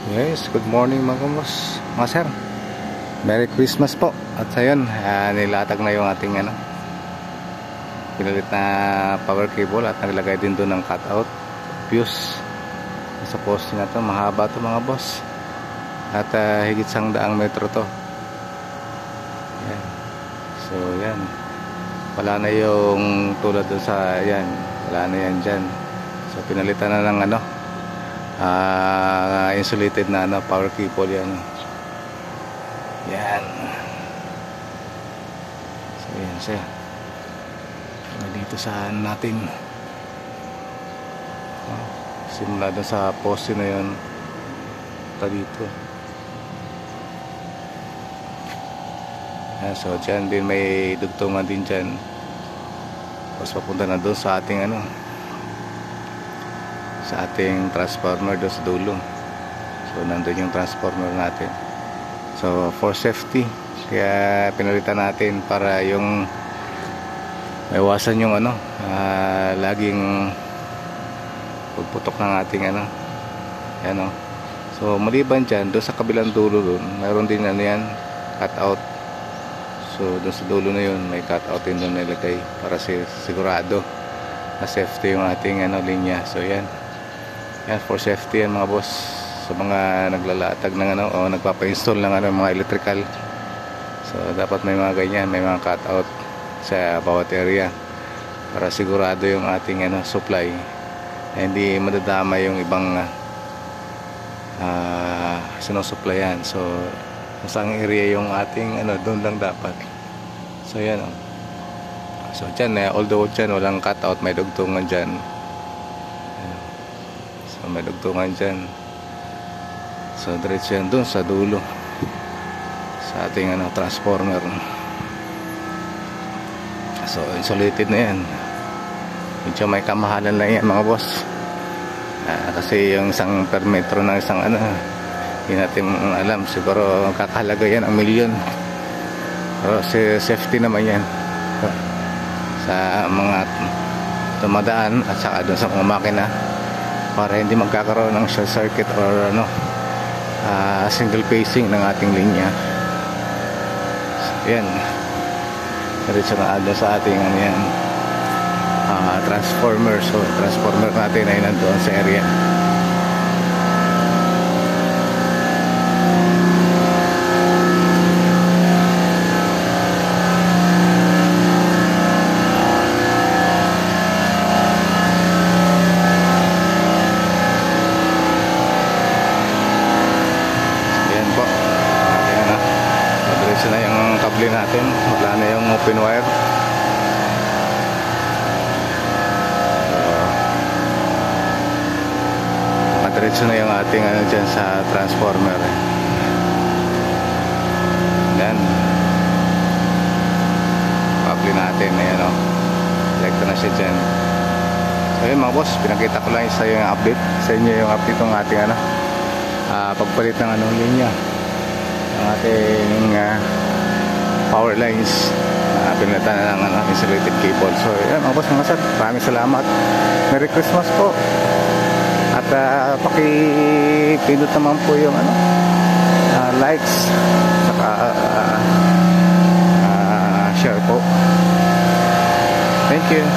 Yes, good morning mga kamos, mga sir. Merry Christmas po. At ayun, nilatag na yung ating pinalit na power cable at naglagay din doon ng cutout fuse sa poste na to. Mahaba to mga boss. At higit 100 metro to. Yan. So yan. Wala na yung tulad doon sa yan. Wala na yan dyan. So pinalitan na ng insulated na power cable yan. Yan. So yan siya. Dito sa natin. Simula doon sa poste na yun. Ito dito. Yan, so dyan din may dugtungan din dyan. Tapos papunta na doon sa ating sa ating transformer doon sa dulo. So nandun yung transformer natin. So for safety, kaya pinalitan natin para yung maiwasan yung laging pagputok ng ating yan o. So maliban dyan, doon sa kabilang dulo doon, mayroon din yan, cut out. So doon sa dulo na yun, may cut out din doon nilagay para sigurado na safety yung ating linya. So yan. Yan, for safety yan mga boss, sa mga naglalatag ng o nagpapa-install ng mga electrical. So dapat may mga ganyan, may mga cut out sa bawat area para sigurado yung ating supply, hindi madadama yung ibang sinusuplayan. So sa area yung ating doon lang dapat. So yan o. So dyan, although dyan walang cut out, may dugtungan dyan. So may dugtungan dyan. So diretso yan doon sa dulo sa ating transformer. So insulated na yan. Medyo may kamahalan lang yan mga boss. Kasi yung isang per metro ng isang hindi natin alam, siguro kakahalaga yan 1 million. Pero safety naman yan sa mga tumadaan at saka doon sa mga makina, para hindi magkakaroon ng short circuit or single phasing ng ating linya. So, yan. Diretso na sa ating transformer. So transformer natin ay nandoon sa area. Na yung kable natin, wala na yung open wire. Madiretso na yung ating dyan sa transformer. Yan kable natin, ayan o, select na siya dyan. So yun mga boss, pinakita ko lang sa yung update sa inyo, yung update ng ating pagpalit ng linya ang ating power lines. Pinalitan na ng insulated cable. So yan mga boss, mga sir, maraming salamat. Merry Christmas po. At pakipindot naman po yung likes saka share po. Thank you.